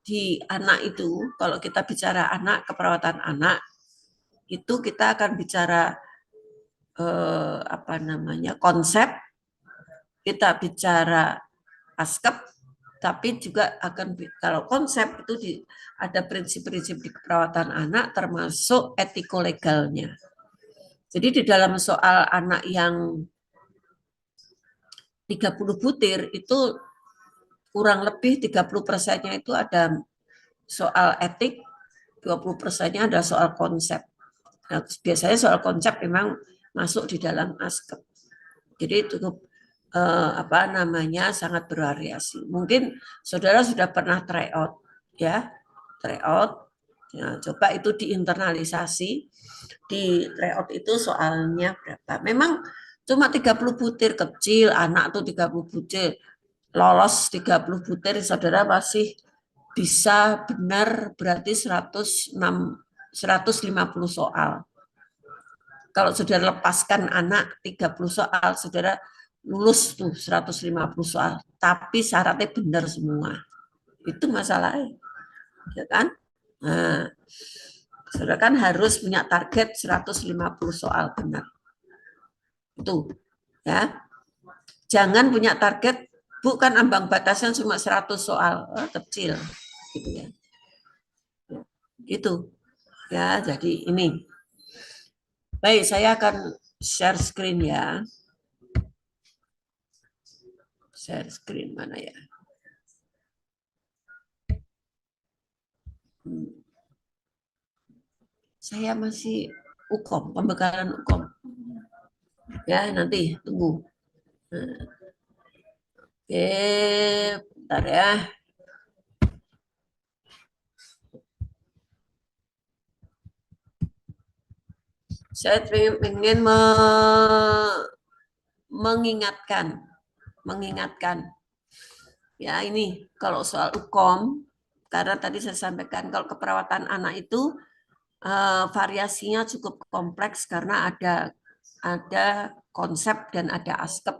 di anak itu, kalau kita bicara anak, keperawatan anak, itu kita akan bicara apa namanya konsep, kita bicara askep, tapi juga akan kalau konsep itu ada prinsip-prinsip di keperawatan anak termasuk etiko-legalnya. Jadi di dalam soal anak yang 30 butir itu kurang lebih 30%-nya itu ada soal etik, 20%-nya ada soal konsep. Nah, biasanya soal konsep memang masuk di dalam askep. Jadi cukup apa namanya sangat bervariasi. Mungkin saudara sudah pernah tryout ya, tryout. Ya, coba itu diinternalisasi. Di tryout itu soalnya berapa? Memang cuma 30 butir kecil, anak tuh 30 butir. Lolos 30 butir saudara masih bisa benar berarti 150 soal. Kalau saudara lepaskan anak 30 soal, saudara lulus tuh 150 soal. Tapi syaratnya benar semua. Itu masalahnya. Ya kan? Nah, saudara kan harus punya target 150 soal benar. Itu. Ya. Jangan punya target, bukan ambang batasnya cuma 100 soal. Kecil. Gitu ya. Gitu. Ya, jadi ini. Baik, saya akan share screen ya. Share screen mana ya? Saya masih UKOM, pembekalan UKOM. Ya, nanti tunggu. Nah, oke, bentar ya. Saya ingin mengingatkan ya ini kalau soal UKOM, karena tadi saya sampaikan kalau keperawatan anak itu variasinya cukup kompleks karena ada konsep dan ada askep.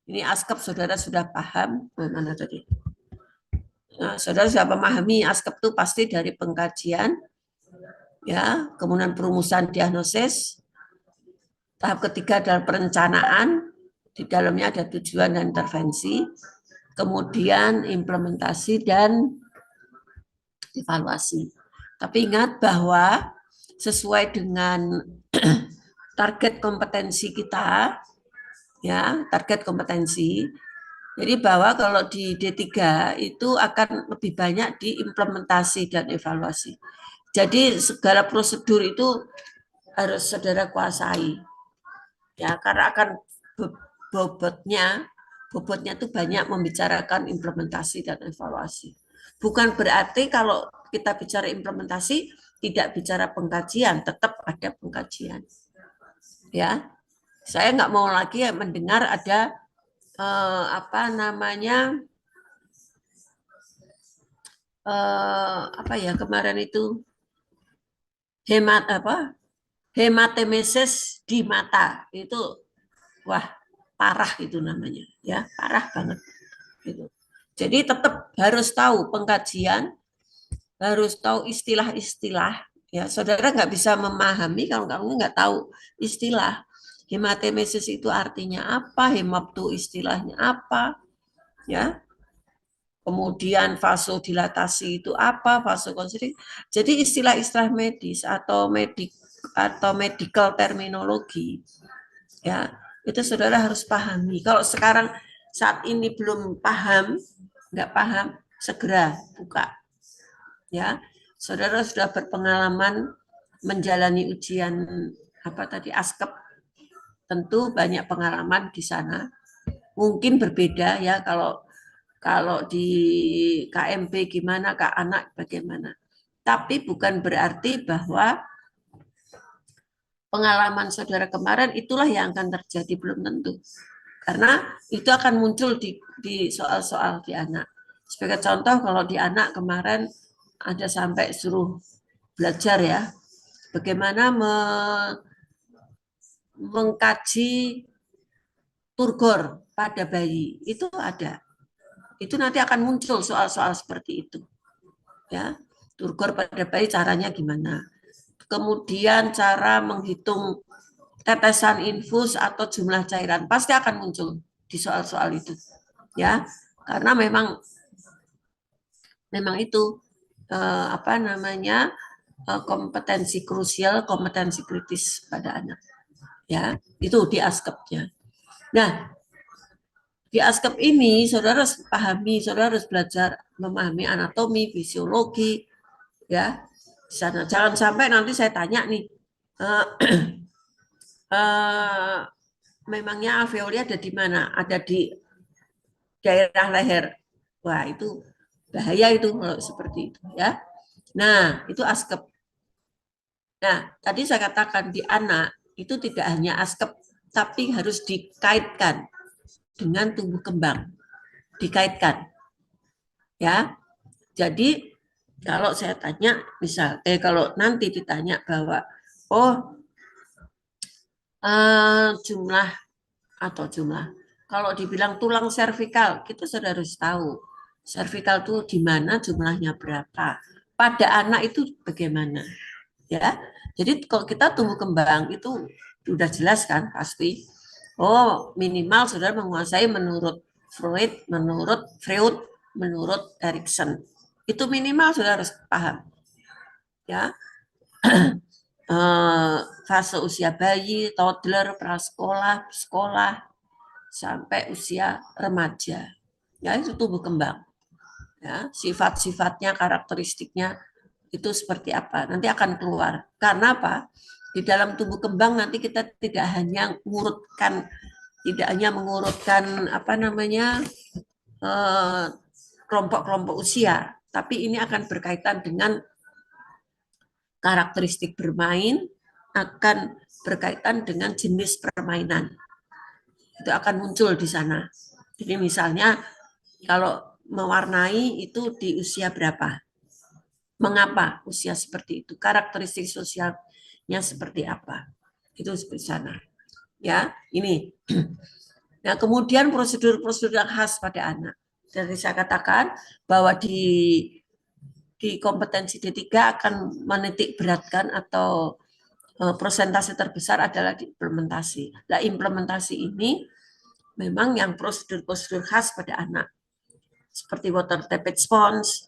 Ini askep saudara sudah paham mana tadi? Nah, saudara sudah memahami askep itu pasti dari pengkajian, ya, kemudian perumusan diagnosis, tahap ketiga adalah perencanaan, di dalamnya ada tujuan dan intervensi, kemudian implementasi dan evaluasi. Tapi ingat bahwa sesuai dengan target kompetensi kita, ya, target kompetensi. Jadi bahwa kalau di D3 itu akan lebih banyak diimplementasi dan evaluasi. Jadi segala prosedur itu harus saudara kuasai. Ya, karena akan bobotnya itu banyak membicarakan implementasi dan evaluasi. Bukan berarti kalau kita bicara implementasi tidak bicara pengkajian, tetap ada pengkajian. Ya, saya nggak mau lagi mendengar ada apa namanya apa ya kemarin itu hematemesis di mata itu wah parah itu namanya ya parah banget gitu. Jadi tetap harus tahu pengkajian, harus tahu istilah-istilah ya saudara nggak bisa memahami kalau kamu nggak tahu istilah. Hematemesis itu artinya apa, hemop itu istilahnya apa ya, kemudian vasodilatasi itu apa, vasokonstriksi. Jadi istilah-istilah medis atau medical terminologi ya itu saudara harus pahami. Kalau sekarang saat ini belum paham, nggak paham, segera buka ya. Saudara sudah berpengalaman menjalani ujian apa tadi askep, tentu banyak pengalaman di sana. Mungkin berbeda ya kalau kalau di KMP gimana, Kak anak bagaimana. Tapi bukan berarti bahwa pengalaman saudara kemarin itulah yang akan terjadi, belum tentu. Karena itu akan muncul di soal-soal di anak. Sebagai contoh kalau di anak kemarin ada sampai suruh belajar ya, bagaimana mengkaji turgor pada bayi, itu ada. itu nanti akan muncul soal-soal seperti itu. Ya, turgor pada bayi caranya gimana? Kemudian cara menghitung tetesan infus atau jumlah cairan pasti akan muncul di soal-soal itu. Ya, karena memang itu apa namanya kompetensi krusial, kompetensi kritis pada anak. Ya, itu di askepnya. Nah, di askep ini saudara harus pahami, saudara harus belajar memahami anatomi, fisiologi, ya. Di sana jangan sampai nanti saya tanya nih, uh, uh, memangnya alveoli ada di mana? Ada di daerah leher. Wah, itu bahaya itu kalau seperti itu, ya. Nah, itu askep. Nah, tadi saya katakan di anak itu tidak hanya askep, tapi harus dikaitkan dengan tumbuh kembang. Dikaitkan. Ya. Jadi kalau saya tanya, misal, kalau nanti ditanya bahwa, oh jumlah atau jumlah, kalau dibilang tulang servikal, kita sudah harus tahu servikal itu di mana jumlahnya berapa. Pada anak itu bagaimana, ya? Jadi kalau kita tumbuh kembang itu sudah jelas kan pasti. Oh minimal sudah menguasai menurut Freud, menurut Erikson. Itu minimal sudah harus paham, ya. Fase usia bayi, toddler, prasekolah, sekolah, sampai usia remaja. Ya, itu tumbuh kembang. Ya, sifat-sifatnya, karakteristiknya itu seperti apa. Nanti akan keluar. Karena apa? Di dalam tumbuh kembang nanti kita tidak hanya mengurutkan apa namanya kelompok-kelompok usia, tapi ini akan berkaitan dengan karakteristik bermain, akan berkaitan dengan jenis permainan. Itu akan muncul di sana. Jadi misalnya kalau mewarnai itu di usia berapa? Mengapa usia seperti itu? Karakteristik sosialnya seperti apa? Itu di sana. Ya, ini. Nah, kemudian prosedur-prosedur yang khas pada anak. Jadi saya katakan bahwa di kompetensi D3 akan menitik beratkan atau persentase terbesar adalah di implementasi. Nah, implementasi ini memang yang prosedur-prosedur khas pada anak. Seperti water tepid sponge,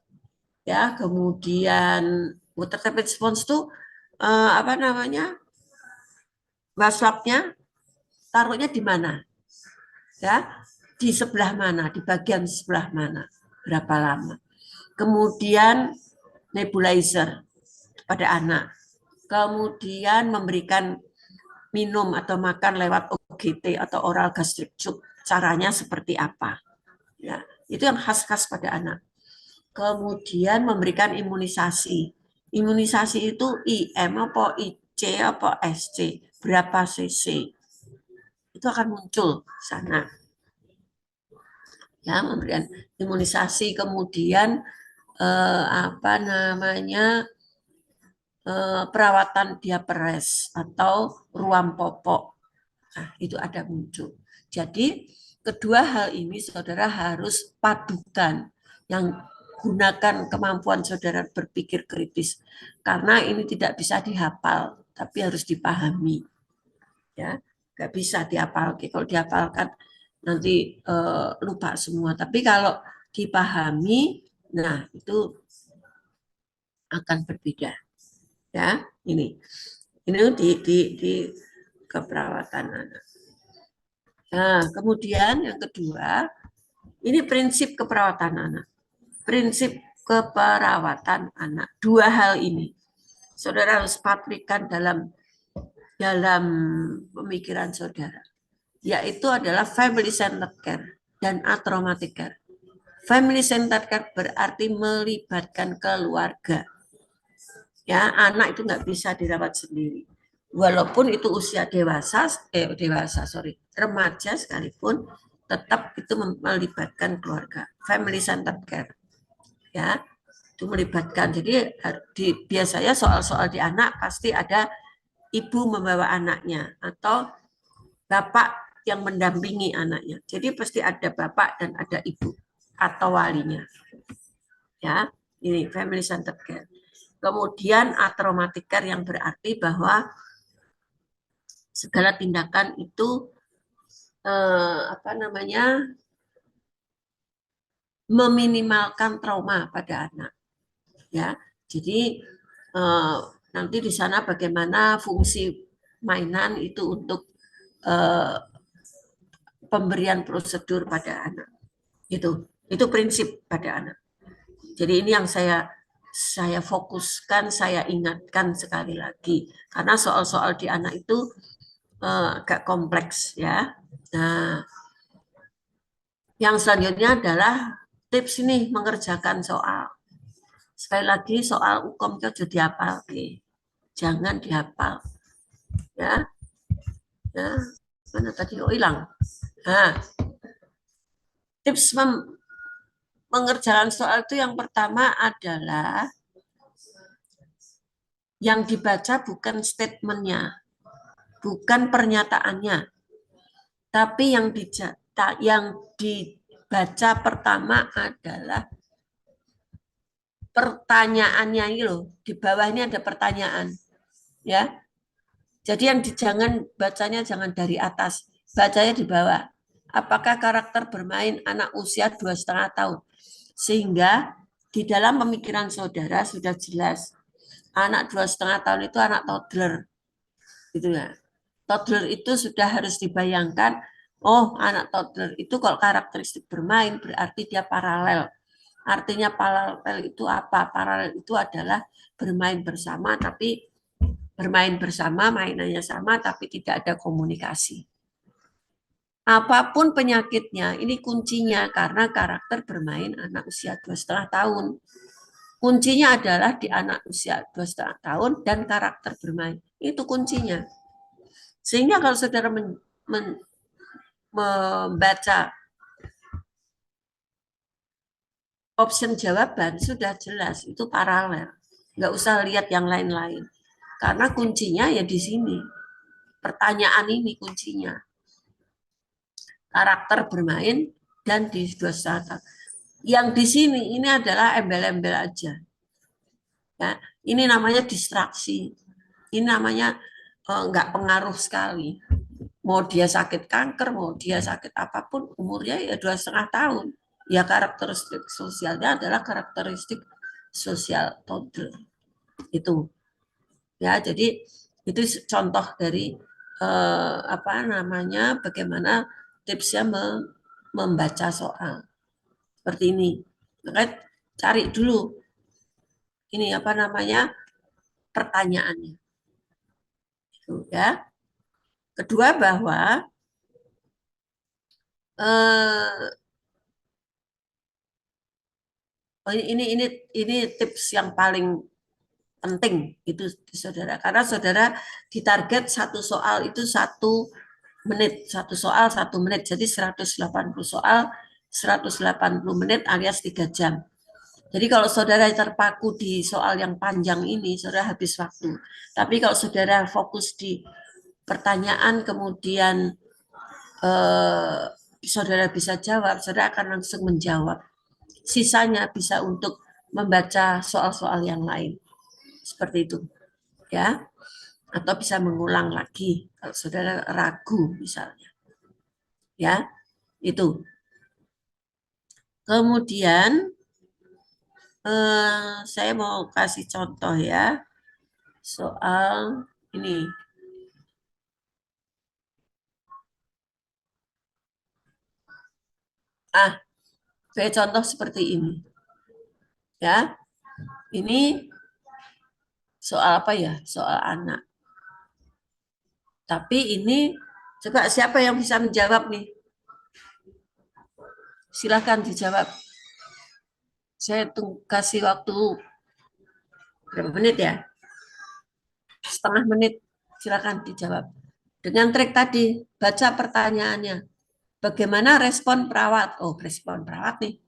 ya, kemudian water tepid sponge itu apa namanya? Waswapnya taruhnya di mana? Ya, di sebelah mana? Di bagian sebelah mana? Berapa lama? Kemudian nebulizer pada anak. Kemudian memberikan minum atau makan lewat OGT atau oral gastric tube. Caranya seperti apa? Ya, itu yang khas-khas pada anak. Kemudian memberikan imunisasi. Imunisasi itu IM apa IC apa SC, berapa cc. Itu akan muncul sana. Ya, memberikan imunisasi, kemudian apa namanya perawatan diaperes atau ruam popok. Nah, itu ada muncul. Jadi kedua hal ini saudara harus padukan, yang gunakan kemampuan saudara berpikir kritis, karena ini tidak bisa dihafal, tapi harus dipahami. Ya, nggak bisa dihafal. Kalau dihafalkan nanti lupa semua. Tapi kalau dipahami, nah itu akan berbeda. Ya, ini di keperawatan anak. Nah, kemudian yang kedua, ini prinsip keperawatan anak. Prinsip keperawatan anak. Dua hal ini. Saudara harus patrikan dalam pemikiran saudara. Yaitu adalah family centered care dan atraumatic care. Family centered care berarti melibatkan keluarga. Ya, anak itu nggak bisa dirawat sendiri. Walaupun itu usia remaja sekalipun, tetap itu melibatkan keluarga. Family centered care. Ya, itu melibatkan. Jadi biasanya soal-soal di anak pasti ada ibu membawa anaknya atau bapak yang mendampingi anaknya. Jadi pasti ada bapak dan ada ibu. atau walinya. Ya, ini family centered care. Kemudian atraumatic care yang berarti bahwa segala tindakan itu apa namanya meminimalkan trauma pada anak. Ya, jadi nanti di sana bagaimana fungsi mainan itu untuk pemberian prosedur pada anak. Itu prinsip pada anak. Jadi ini yang saya fokuskan, saya ingatkan sekali lagi karena soal-soal di anak itu agak kompleks ya. Nah, yang selanjutnya adalah tips ini mengerjakan soal. Sekali lagi soal hukum itu dihafal, jangan dihafal ya. Ya, mana tadi hilang. Nah, tips mengerjakan soal itu yang pertama adalah yang dibaca bukan statementnya, bukan pernyataannya, tapi yang dibaca pertama adalah pertanyaannya ini loh. Di bawah ini ada pertanyaan, ya. Jadi yang jangan bacanya jangan dari atas, bacanya di bawah. Apakah karakter bermain anak usia 2,5 tahun? Sehingga di dalam pemikiran saudara sudah jelas anak 2,5 tahun itu anak toddler, gitu ya. Toddler itu sudah harus dibayangkan, oh anak toddler itu kalau karakteristik bermain berarti dia paralel. Artinya paralel itu apa? Paralel itu adalah bermain bersama, tapi mainannya sama, tapi tidak ada komunikasi. Apapun penyakitnya, ini kuncinya karena karakter bermain anak usia 2,5 tahun. Kuncinya adalah di anak usia 2,5 tahun dan karakter bermain. Itu kuncinya. Sehingga kalau saudara membaca option jawaban, sudah jelas, itu paralel. Nggak usah lihat yang lain-lain. Karena kuncinya ya di sini. Pertanyaan ini kuncinya. Karakter bermain dan di 2,5 tahun. Yang di sini ini adalah embel-embel aja. Ya, ini namanya distraksi. Ini namanya nggak pengaruh sekali. Mau dia sakit kanker, mau dia sakit apapun, umurnya ya 2,5 tahun. Ya karakteristik sosialnya adalah karakteristik sosial toddler. Itu. Ya, jadi itu contoh dari apa namanya bagaimana tipsnya membaca soal seperti ini. Maka cari dulu ini apa namanya pertanyaannya. Itu ya. Kedua bahwa ini tips yang paling penting itu saudara karena saudara ditarget satu soal itu 1 menit, satu soal 1 menit, jadi 180 soal 180 menit alias 3 jam. Jadi kalau saudara terpaku di soal yang panjang ini, saudara habis waktu. Tapi kalau saudara fokus di pertanyaan kemudian saudara bisa jawab, saudara akan langsung menjawab. Sisanya bisa untuk membaca soal-soal yang lain. Seperti itu. Ya. Atau bisa mengulang lagi kalau saudara ragu misalnya. Ya. Itu. Kemudian saya mau kasih contoh ya. Soal ini. Saya contoh seperti ini. Ya. Ini soal apa ya? Soal anak. Tapi ini coba siapa yang bisa menjawab nih? Silakan dijawab. Saya kasih waktu berapa menit ya? 0,5 menit. Silakan dijawab. Dengan trik tadi, baca pertanyaannya. Bagaimana respon perawat? Oh, respon perawat nih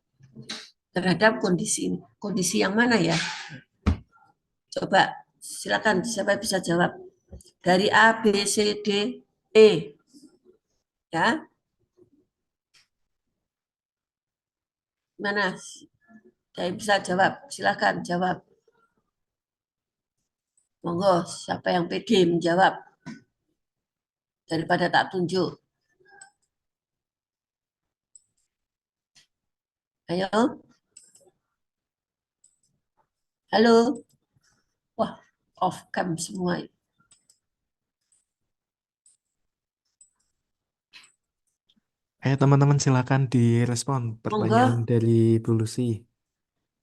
terhadap kondisi ini. Kondisi yang mana ya? Coba silakan siapa bisa jawab. Dari A, B, C, D, E. Ya. Mana? Saya bisa jawab. Silakan jawab. Monggo, siapa yang pede menjawab daripada tak tunjuk. Ayo. Halo. Wah, off cam semua. Ayo teman-teman silakan direspon Monggo, pertanyaan dari Bu Lucy.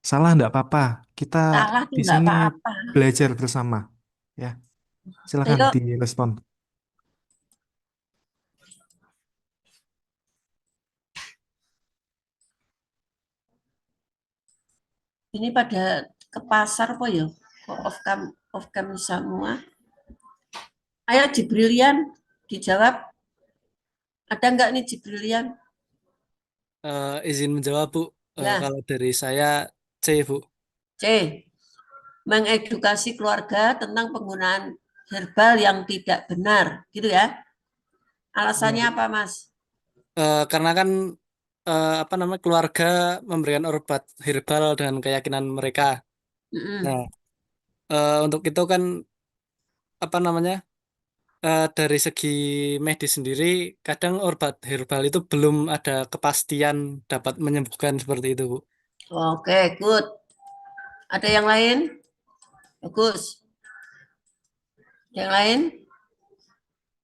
Salah enggak apa-apa. Kita salah tuh di enggak sini apa-apa. belajar bersama. Ya, silakan Ayo, direspon. ini pada ke pasar kok ya? Kok off cam semua? Ayo Jibrilian dijawab. Ada enggak nih Jibrilian? Izin menjawab, Bu. Ya, Kalau dari saya C, Bu. C. Mengedukasi keluarga tentang penggunaan herbal yang tidak benar, gitu ya. Ya, Alasannya Bu. apa, Mas? Karena kan apa namanya keluarga memberikan obat herbal dengan keyakinan mereka. Nah, Mm-mm. untuk itu kan apa namanya dari segi medis sendiri, kadang obat herbal itu belum ada kepastian dapat menyembuhkan seperti itu, Bu. Oke, good. Ada yang lain? Bagus. Yang lain?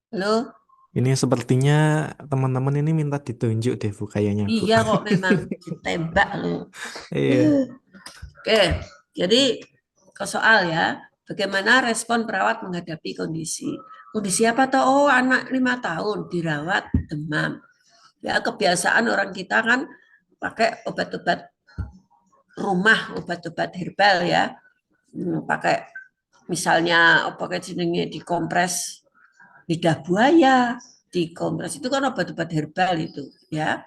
Halo? Ini sepertinya teman-teman ini minta ditunjuk deh Bu kayaknya Bu. Iya kok memang tembak loh. Iya. Oke, jadi ke soal ya, bagaimana respon perawat menghadapi kondisi. Kondisi apa toh? Oh, anak 5 tahun dirawat demam. Ya, kebiasaan orang kita kan pakai obat-obat rumah, obat-obat herbal ya. Pakai misalnya apa kayak jenenge dikompres lidah buaya, dikompres itu kan obat-obat herbal itu ya.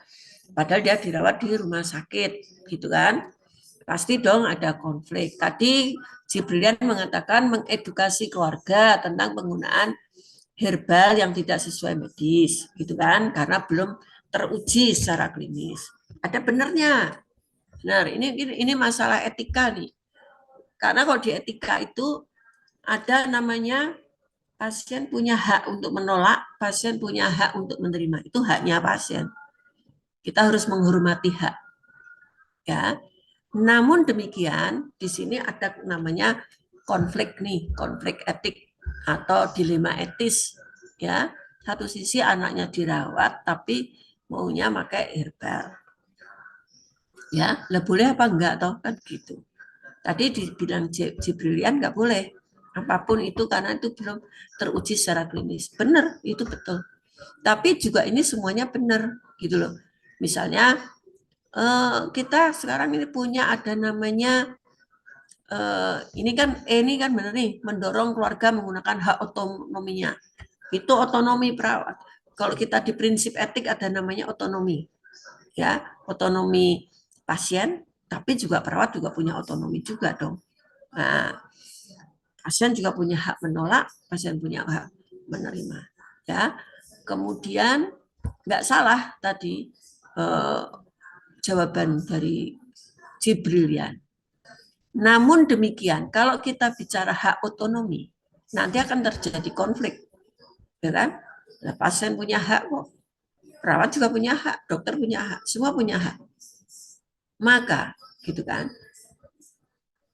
Padahal dia dirawat di rumah sakit gitu kan. Pasti dong ada konflik. Tadi Jibrilian mengatakan mengedukasi keluarga tentang penggunaan herbal yang tidak sesuai medis, gitu kan? Karena belum teruji secara klinis. Ada benernya. Benar, ini masalah etika nih. Karena kalau di etika itu ada namanya pasien punya hak untuk menolak, pasien punya hak untuk menerima. Itu haknya pasien. Kita harus menghormati hak, ya. Namun demikian, di sini ada namanya konflik nih, konflik etik atau dilema etis, ya. Satu sisi anaknya dirawat, tapi maunya pakai herbal, ya. Lah boleh apa enggak toh kan gitu. Tadi dibilang Jibrilian nggak boleh apapun itu karena itu belum teruji secara klinis. Benar, itu betul. Tapi juga ini semuanya benar gitu loh. Misalnya kita sekarang ini punya ada namanya ini kan benar nih mendorong keluarga menggunakan hak otonominya. Itu otonomi perawat. Kalau kita di prinsip etik ada namanya otonomi, ya, otonomi pasien, tapi juga perawat juga punya otonomi juga dong. Nah, pasien juga punya hak menolak, pasien punya hak menerima, ya. Kemudian nggak salah tadi eh, jawaban dari Jibrilian. Namun demikian, kalau kita bicara hak otonomi, nanti akan terjadi konflik, ya kan? Nah, pasien punya hak kok, perawat juga punya hak, dokter punya hak, semua punya hak. Maka, gitu kan?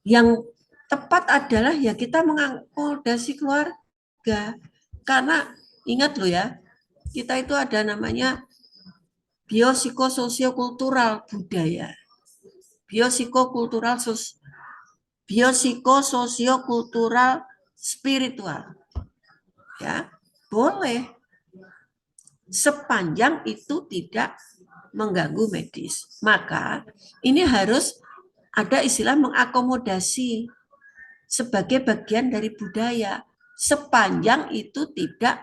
Yang tepat adalah ya kita mengakomodasi keluarga. Karena ingat loh ya, kita itu ada namanya biopsikososiokultural budaya, biopsikokultural biopsikososiokultural spiritual, ya boleh sepanjang itu tidak mengganggu medis. Maka ini harus ada istilah mengakomodasi sebagai bagian dari budaya sepanjang itu tidak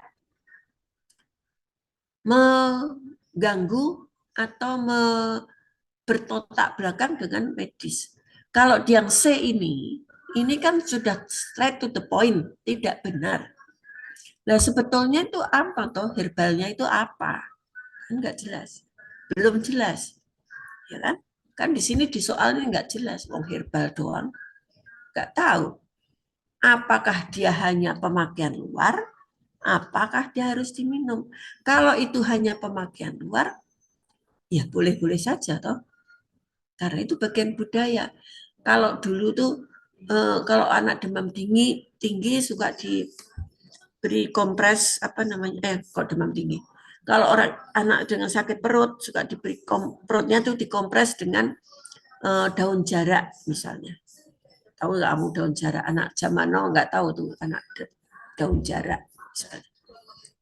mengganggu atau bertotak belakang dengan medis. Kalau yang C ini kan sudah straight to the point, tidak benar. Nah sebetulnya itu apa toh herbalnya itu apa? Kan nggak jelas, belum jelas, ya kan? Kan di sini di soal ini nggak jelas, wong herbal doang, nggak tahu apakah dia hanya pemakaian luar, apakah dia harus diminum. Kalau itu hanya pemakaian luar, ya boleh-boleh saja toh, karena itu bagian budaya. Kalau dulu tuh kalau anak demam tinggi suka diberi kompres apa namanya kok demam tinggi. Kalau anak dengan sakit perut suka diberi perutnya tuh dikompres dengan daun jarak misalnya. Tahu nggak kamu daun jarak? Anak zaman now nggak tahu tuh anak daun jarak. Misalnya.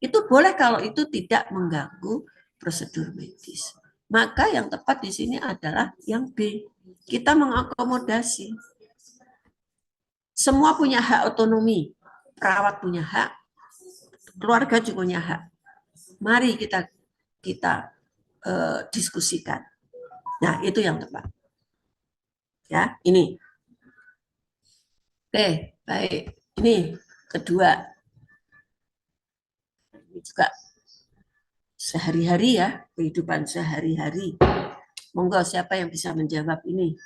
Itu boleh kalau itu tidak mengganggu prosedur medis. Maka yang tepat di sini adalah yang B. Kita mengakomodasi. Semua punya hak otonomi. Perawat punya hak, keluarga juga punya hak. Mari kita diskusikan. Nah, itu yang tepat. Ya, ini. Oke, baik. Ini kedua. Ini juga sehari-hari ya, kehidupan sehari-hari. Monggo siapa yang bisa menjawab ini?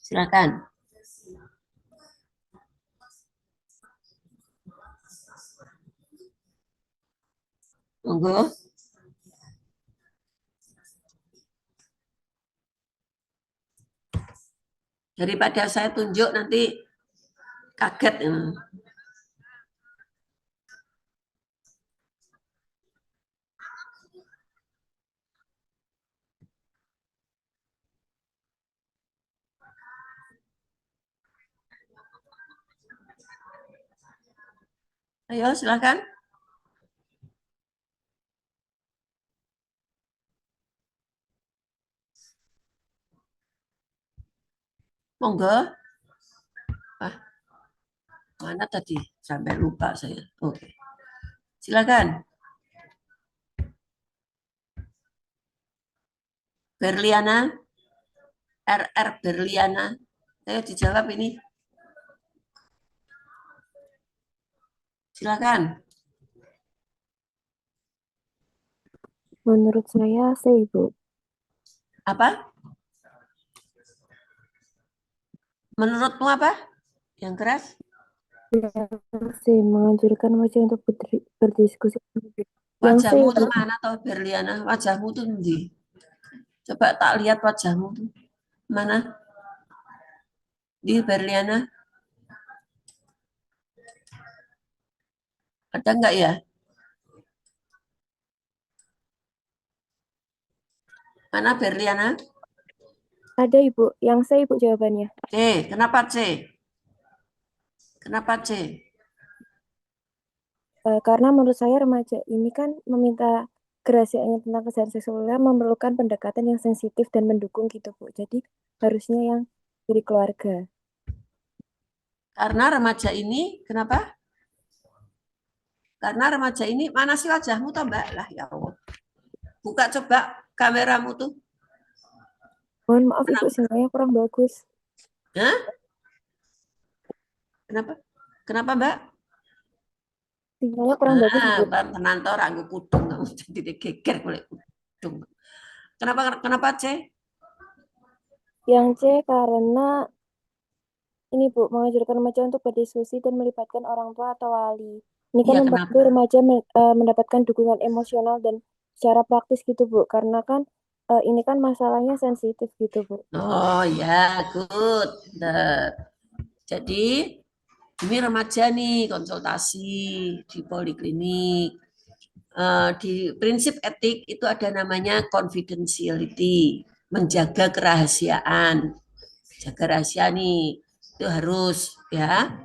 Silakan. Monggo. Daripada saya tunjuk nanti kaget. Ayo silakan. Monggo. Mana tadi? Sampai lupa saya. Oke. Silakan. Berliana. RR Berliana. Ayo dijawab ini. Silakan. Menurut saya C, Ibu. Apa? Menurutmu apa? Yang keras? Yang C, menganjurkan wajah untuk berdiskusi. Yang C, Wajahmu Ibu. tuh mana toh Berliana? Wajahmu tuh di. Coba tak lihat wajahmu tuh. Mana? Di Berliana. Ada enggak ya? Mana Berliana? Ada, Ibu. Yang C, Ibu, jawabannya. C. Kenapa C? Kenapa C? Karena menurut saya remaja ini kan meminta kerahasiaannya tentang kesehatan seksualnya memerlukan pendekatan yang sensitif dan mendukung gitu, Bu. Jadi harusnya yang dari keluarga. Karena remaja ini, kenapa? Karena remaja ini, mana sih wajahmu toh Mbak? Lah ya Allah. Buka coba kameramu tuh. Mohon maaf, Ibu, sinyalnya kurang bagus. Hah? Kenapa? Kenapa Mbak? Sinyalnya kurang bagus, Ibu. Tenan to ra nggo kudung kamu jadi geger golek kudung. Kenapa C? Yang C karena ini, Bu, mengajarkan remaja untuk berdiskusi dan melibatkan orang tua atau wali. Ini kan Iya, membantu kenapa? remaja mendapatkan dukungan emosional dan secara praktis gitu, Bu. Karena kan ini kan masalahnya sensitif gitu, Bu. Oh ya, good. Jadi ini remaja nih konsultasi di poliklinik. Di prinsip etik itu ada namanya confidentiality, menjaga kerahasiaan. Jaga rahasia nih, itu harus ya.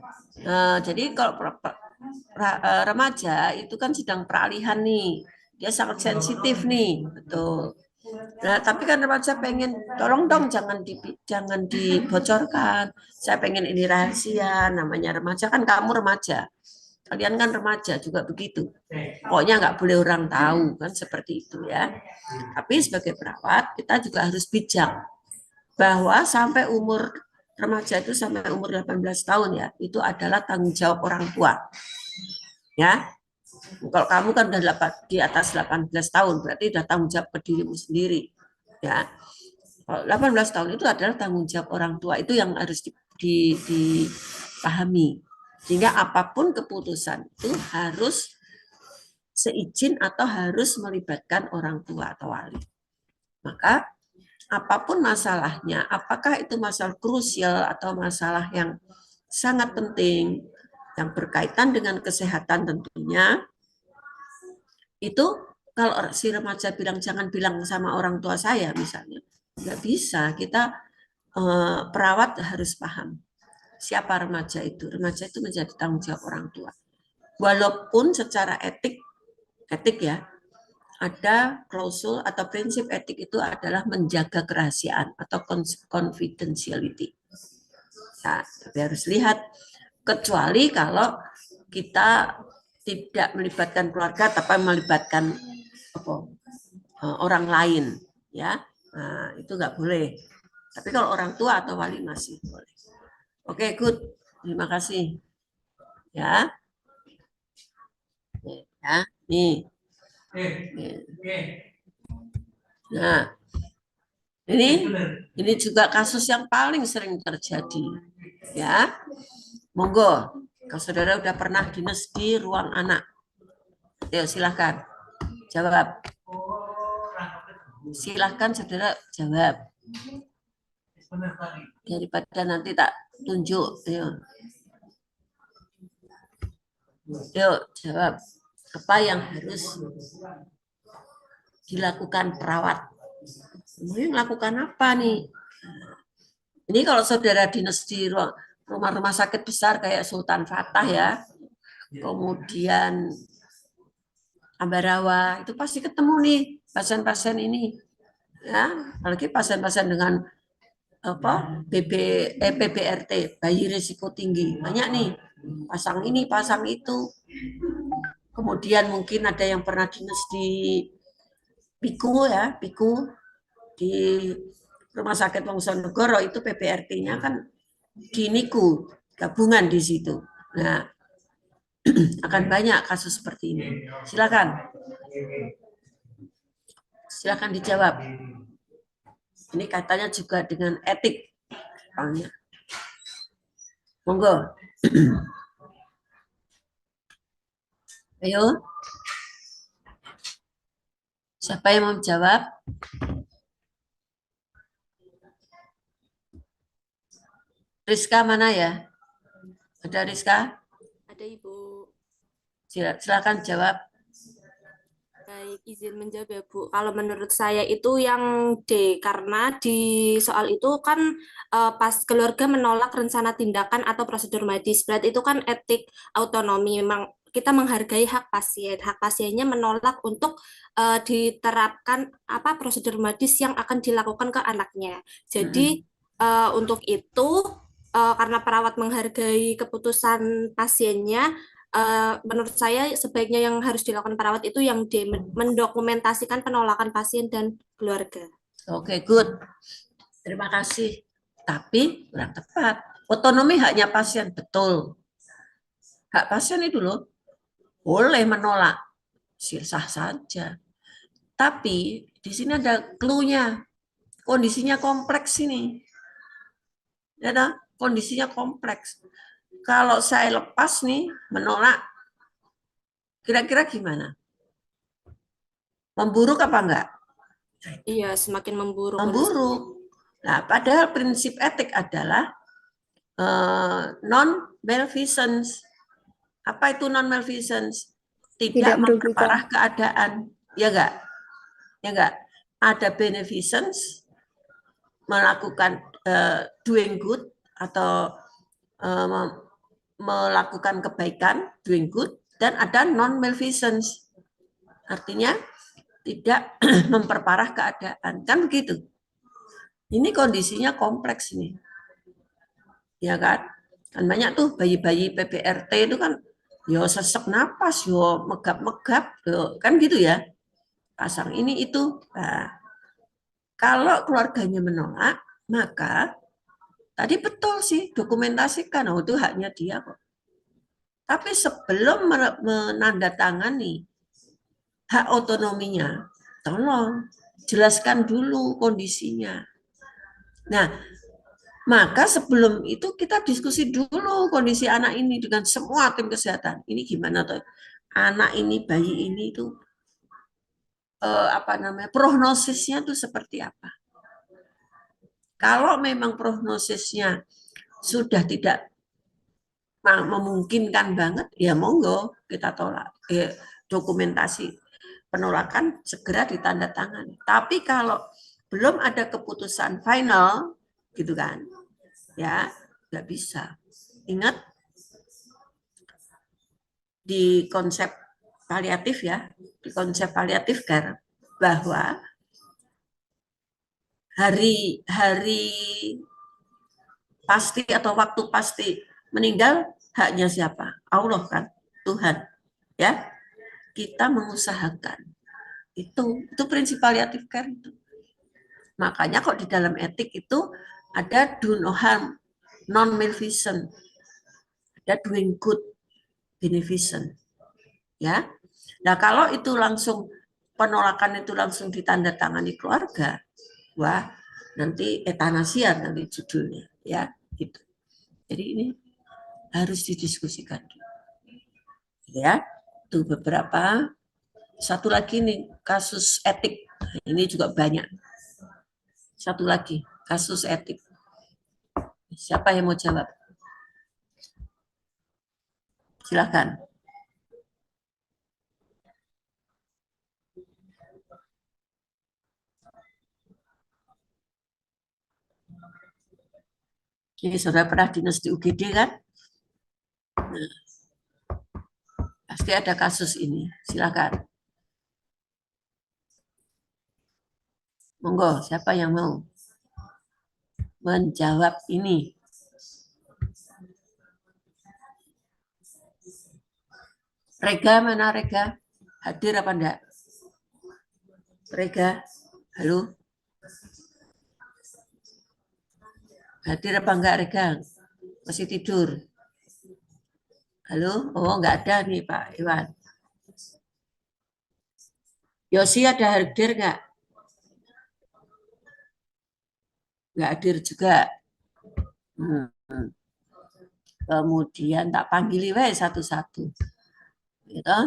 Jadi kalau remaja itu kan sedang peralihan nih, dia sangat sensitif nih, betul. Nah, tapi kan remaja pengen, tolong dong jangan dibocorkan. Saya pengen ini rahasia, namanya remaja kan kamu remaja. Kalian kan remaja juga begitu. Pokoknya nggak boleh orang tahu kan seperti itu ya. Tapi sebagai perawat kita juga harus bijak bahwa sampai umur remaja itu sampai umur 18 tahun ya, itu adalah tanggung jawab orang tua. Ya. Kalau kamu kan udah di atas 18 tahun, berarti udah tanggung jawab ke dirimu sendiri. Ya, kalau 18 tahun itu adalah tanggung jawab orang tua, itu yang harus dipahami. Sehingga apapun keputusan itu harus seizin atau harus melibatkan orang tua atau wali. Maka apapun masalahnya, apakah itu masalah krusial atau masalah yang sangat penting, yang berkaitan dengan kesehatan tentunya, itu kalau si remaja bilang jangan bilang sama orang tua saya misalnya, nggak bisa. Kita perawat harus paham siapa remaja itu. Remaja itu menjadi tanggung jawab orang tua. Walaupun secara etik ya, ada klausul atau prinsip etik itu adalah menjaga kerahasiaan atau confidentiality. Nah, tapi harus lihat, kecuali kalau kita tidak melibatkan keluarga, tapi melibatkan orang lain, ya, nah, itu nggak boleh. Tapi kalau orang tua atau wali masih boleh. Oke, good, terima kasih, ya, ya, nih. Nah, ini juga kasus yang paling sering terjadi, ya. Monggo, kalau saudara udah pernah dinas di ruang anak, yuk silahkan jawab. Silahkan saudara jawab. Daripada nanti tak tunjuk, yuk. Yuk jawab. Apa yang harus dilakukan perawat? Ini melakukan apa nih? Ini kalau saudara dinas di rumah-rumah sakit besar kayak Sultan Fatah ya, kemudian Ambarawa, itu pasti ketemu nih pasien-pasien ini, ya, apalagi pasien-pasien dengan PBRT, bayi risiko tinggi, banyak nih, pasang ini, pasang itu. Kemudian mungkin ada yang pernah dinas di Piku ya, Piku di Rumah Sakit Wongsonegoro itu PBRT-nya kan di NICU, gabungan di situ. Nah, akan banyak kasus seperti ini. Silakan. Silakan dijawab. Ini katanya juga dengan etik. Monggo. Ayo. Siapa yang mau jawab? Rizka mana ya? Ada Rizka? Ada Ibu. Silakan jawab. Baik, izin menjawab ya Bu. Kalau menurut saya itu yang D, karena di soal itu kan pas keluarga menolak rencana tindakan atau prosedur medis, berarti itu kan etik autonomi. Memang kita menghargai hak pasien. Hak pasiennya menolak untuk diterapkan apa prosedur medis yang akan dilakukan ke anaknya. Jadi untuk itu karena perawat menghargai keputusan pasiennya, menurut saya sebaiknya yang harus dilakukan perawat itu yang mendokumentasikan penolakan pasien dan keluarga. Oke, good. Terima kasih. Tapi kurang tepat. Otonomi haknya pasien, betul. Hak pasien itu loh, boleh menolak, sah saja. Tapi di sini ada clue-nya. Kondisinya kompleks ini. Ya, kondisinya kompleks. Kalau saya lepas nih, menolak, kira-kira gimana? Memburuk apa enggak? Iya, semakin memburuk. Memburuk. Nah, padahal prinsip etik adalah non-malfeasance. Apa itu non-malfeasance? Tidak memperparah keadaan. Ya enggak? Ya enggak? Ada beneficence, melakukan doing good, atau melakukan kebaikan, doing good, dan ada non-malfeasance. Artinya tidak memperparah keadaan. Kan begitu. Ini kondisinya kompleks ini. Ya kan? Kan banyak tuh bayi-bayi PBRT itu kan yo sesek napas, yo megap-megap, kan gitu ya. Pasang ini itu. Nah, kalau keluarganya menolak, maka tadi betul sih, dokumentasikan, oh itu haknya dia kok. Tapi sebelum menandatangani hak otonominya, tolong jelaskan dulu kondisinya. Nah, maka sebelum itu kita diskusi dulu kondisi anak ini dengan semua tim kesehatan. Ini gimana tuh? Anak ini, bayi ini itu prognosisnya tuh seperti apa? Kalau memang prognosisnya sudah tidak memungkinkan banget, ya monggo kita tolak. Dokumentasi penolakan segera ditandatangani. Tapi kalau belum ada keputusan final, gitu kan, ya nggak bisa. Ingat di konsep paliatif ya, di konsep paliatif care bahwa hari pasti atau waktu pasti meninggal haknya siapa? Allah kan, Tuhan. Ya, kita mengusahakan. Itu prinsip paliatif care itu. Makanya kok di dalam etik itu ada do no harm, non maleficent. Ada doing good, beneficent. Ya. Nah, kalau itu langsung penolakan itu langsung ditandatangani keluarga, wah, nanti etanasia nanti judulnya, ya, gitu. Jadi ini harus didiskusikan. Ya, itu beberapa. Satu lagi nih kasus etik. Ini juga banyak. Satu lagi kasus etik. Siapa yang mau jawab? Silakan. Ini sudah pernah dinas di UGD kan? Nah, pasti ada kasus ini. Silakan. Monggo, siapa yang mau menjawab ini? Rega, mana Rega? Hadir apa enggak? Rega, halo? Hadir apa enggak Rega? Masih tidur? Halo? Oh, enggak ada nih Pak Iwan. Yosi ada hadir enggak? Enggak hadir juga. Kemudian tak panggil satu-satu. Gitu.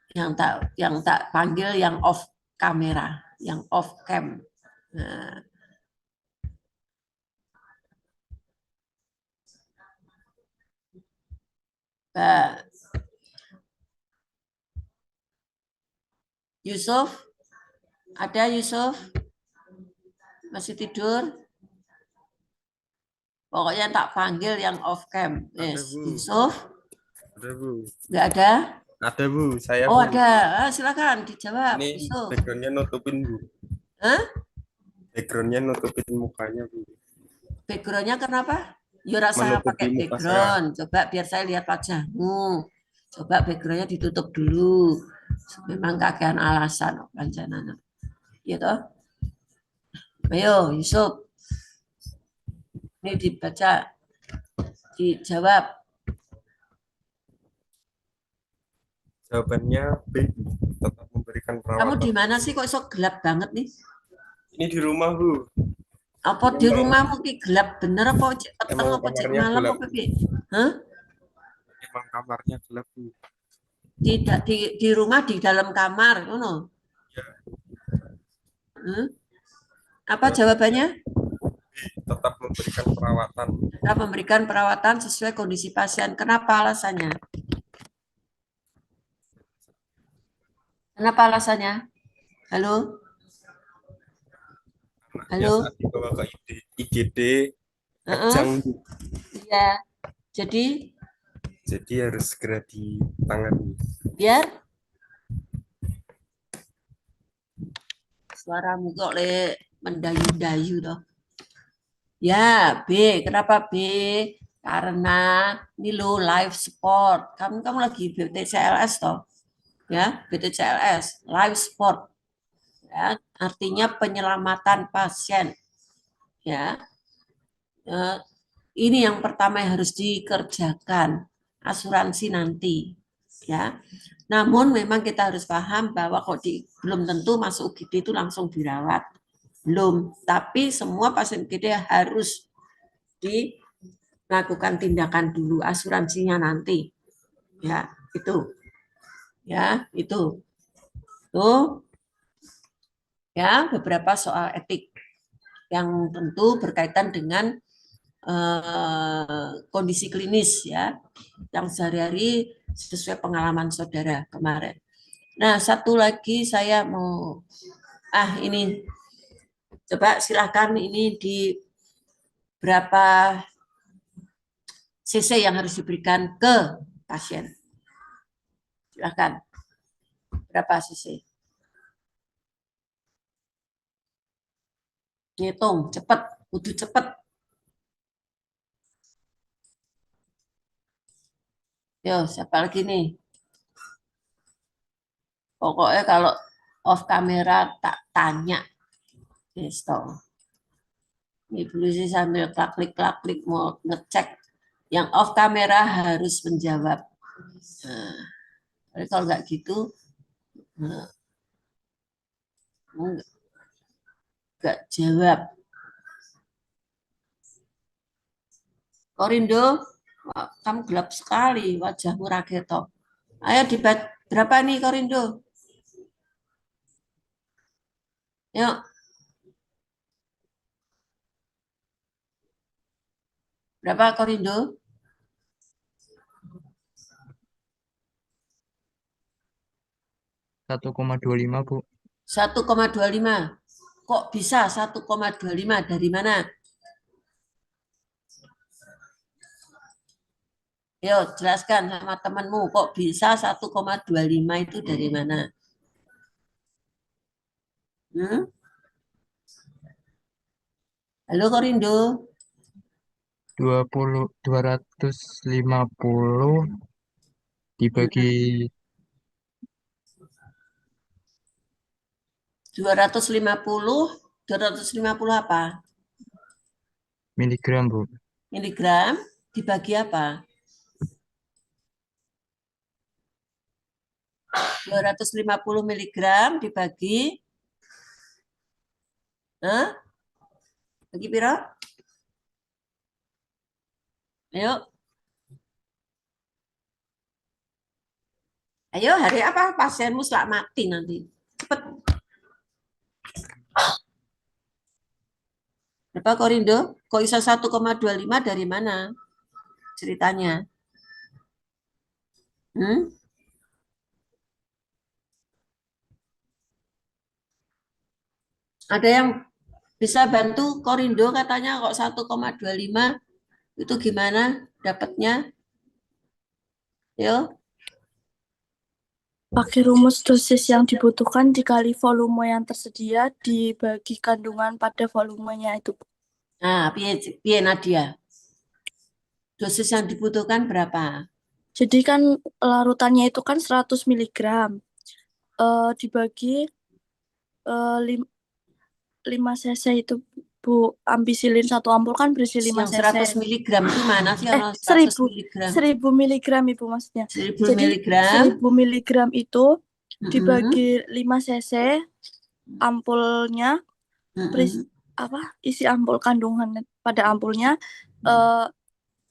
Yang tak panggil yang off kamera, yang off cam. Yusuf, ada Yusuf? Masih tidur? Pokoknya tak panggil yang off cam. Yes. Yusuf? Ada, Bu. Nggak ada? Ada, Bu. Saya, Oh, Bu. ada. Silakan dijawab. Ini Yusuf. backgroundnya nutupin, Bu. Hah? Backgroundnya nutupin mukanya, Bu. Backgroundnya kenapa? Ya rasa Menutupi pakai muka background. Coba biar saya lihat wajahmu. Coba backgroundnya ditutup dulu. Memang kakean alasan panjangan. Gitu. Ayo, Yusuf. Ini dibaca, dijawab. Jawabannya B, tetap memberikan Kamu perawatan. di mana sih kok sok gelap banget nih? Ini di rumah, Bu. Apa di rumahmu ki gelap bener apa cek peteng Emang apa cek kamarnya malam gelap. apa piye? Hah? Emang kamarnya gelap, Bu. Di rumah di dalam kamar, ngono. Ya. Apa jawabannya? Tetap memberikan perawatan. Tetap memberikan perawatan sesuai kondisi pasien. Kenapa alasannya? Kenapa alasannya? Halo? Halo? Saat dibawa ke IGD, Heeh. kejang, Bu. Iya. Jadi harus segera ditangani. biar suaramu kok mendayu-dayu toh. Ya, B. Kenapa B? Karena ini lo life support. Kamu lagi BPJS toh. Ya, BPJS, life support. Ya, artinya penyelamatan pasien. Ya. Ini yang pertama yang harus dikerjakan, asuransi nanti, ya. Namun memang kita harus paham bahwa belum tentu masuk UGD itu langsung dirawat. Belum, tapi semua pasien UGD harus dilakukan tindakan dulu, asuransinya nanti. Ya, itu. Ya, itu. Tuh. Ya, beberapa soal etik yang tentu berkaitan dengan kondisi klinis ya, yang sehari-hari sesuai pengalaman saudara kemarin. Nah, satu lagi saya mau, ini, coba silakan ini di berapa cc yang harus diberikan ke pasien. Silakan, berapa cc? Ngitung, cepat, kudu cepat. Yo, siapa lagi nih? Pokoknya kalau off kamera tak tanya. Yes, Ibu Lucy sambil klik mau ngecek. Yang off kamera harus menjawab. Nah, kalau nggak gitu, nggak jawab. Korindo, kamu gelap sekali wajahmu Rageto. Ayo berapa nih Korindo? Yuk. Berapa Korindo? 1,25 Bu. 1,25. Kok bisa 1,25 dari mana? Yo, jelaskan sama temanmu kok bisa 1,25 itu dari mana? Halo Korindo. 250 dibagi 250 apa? miligram Bu. Miligram dibagi apa? 250 miligram dibagi bagi piro? Ayo. Ayo, hari apa pasienmu selak mati nanti? Cepet. Berapa Korindo? Kok bisa 1,25 dari mana? Ceritanya. Ada yang bisa bantu Korindo katanya kok 1,25 itu gimana dapatnya? Yo. Pakai rumus dosis yang dibutuhkan dikali volume yang tersedia dibagi kandungan pada volumenya itu. Nah, piye Nadia? Dosis yang dibutuhkan berapa? Jadi kan larutannya itu kan 100 mg. Dibagi 5 cc itu Bu, ampisilin 1 ampul kan berisi 5 Yang cc. 100 mg itu mana sih? 1000 mg Ibu maksudnya. 1000 Jadi mg. 1000 mg itu dibagi 5 cc ampulnya, isi ampul kandungan pada ampulnya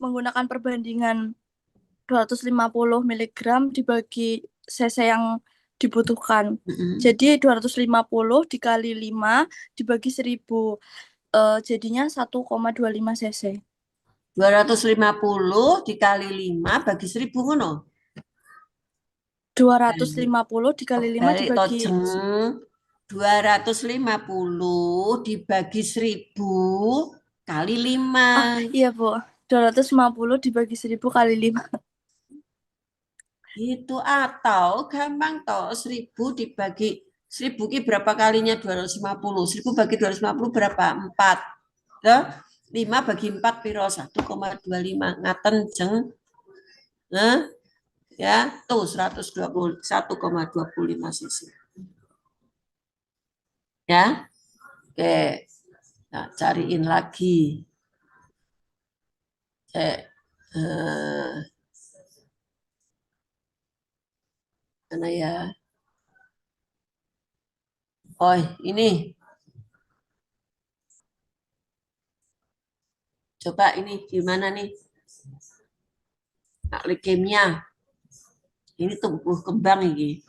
menggunakan perbandingan 250 mg dibagi cc yang dibutuhkan. Jadi 250 dikali 5 dibagi 1000. Jadinya 1,25 cc. 250 dikali 5 bagi 1000 ngono. 250 dikali 5 dibagi 250 dibagi 1000 kali 5. Iya, Bu. 250 dibagi 1000 kali 5. Itu atau gampang toh 1000 dibagi 1000 ki berapa kalinya 250? 1000 bagi 250 berapa? 4. Loh, 5 bagi 4 piro? 1,25. Ngaten jeng. Ya, tuh 1,25 cc. Ya. Oke. Nah, cariin lagi. Mana ya? Oh, ini. Coba ini gimana nih? Leukemia. Ini tumbuh kembang ini.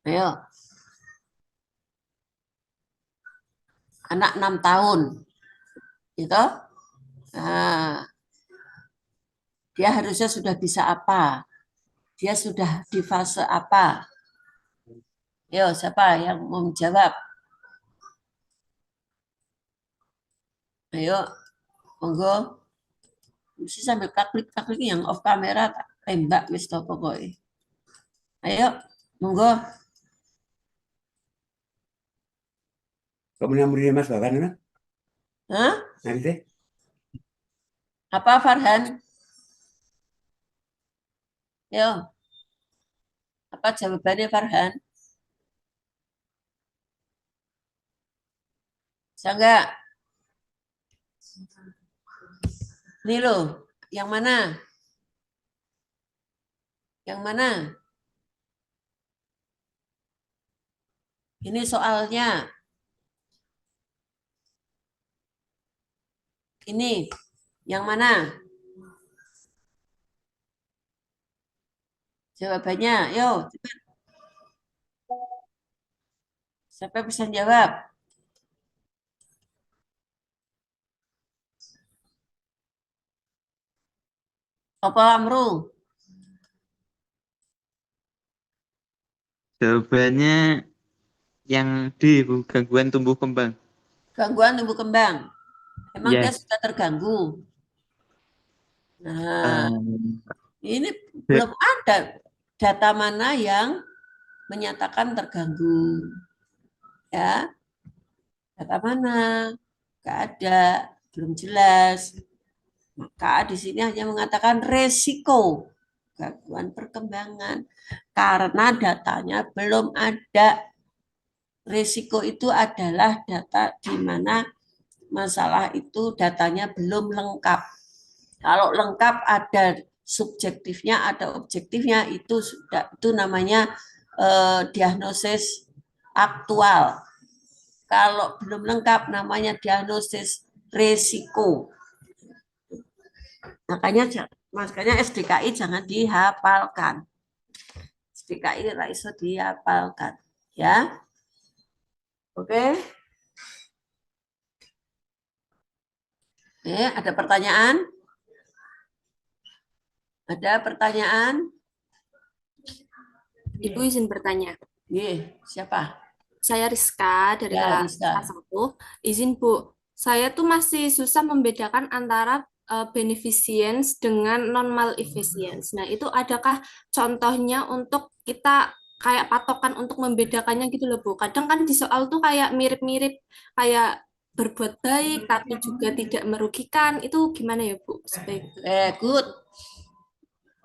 Ayo. Anak 6 tahun. Gitu. Nah, dia harusnya sudah bisa apa? Dia sudah di fase apa? Yo, siapa yang mau menjawab? Ayo, monggo. Mesti sambil klik-klik yang off kamera tak tembak wis to pokoknya. Ayo, monggo. Kamu yang Mas Farhan, kan? Hah? Nanti. Apa Farhan? Yo. Apa jawabannya Farhan? Bisa enggak? Ini loh, yang mana? Yang mana? Ini soalnya. Ini, yang mana? Jawabannya, yo. Siapa bisa jawab? Apa Amru? Jawabannya yang D, Bu, gangguan tumbuh kembang. Gangguan tumbuh kembang. Emang dia Yes. sudah terganggu. Nah, ini Ya. belum ada data mana yang menyatakan terganggu. Ya, data mana? Nggak ada, belum jelas. Maka di sini hanya mengatakan resiko gangguan perkembangan karena datanya belum ada. Resiko itu adalah data di mana masalah itu datanya belum lengkap. Kalau lengkap ada subjektifnya, ada objektifnya, itu sudah itu namanya diagnosis aktual. Kalau belum lengkap namanya diagnosis resiko. Makanya SDKI jangan dihafalkan. SDKI lah iso dihafalkan, ya. Oke. Ada pertanyaan? Ada pertanyaan? Ibu izin bertanya. Siapa? Saya Rizka dari Ya, kelas Rizka. 1. Izin Bu, saya tuh masih susah membedakan antara beneficence dengan non-malefacence. Nah, itu adakah contohnya untuk kita kayak patokan untuk membedakannya gitu loh Bu. Kadang kan di soal tuh kayak mirip-mirip, kayak berbuat baik tapi juga tidak merugikan. Itu gimana ya Bu? Good.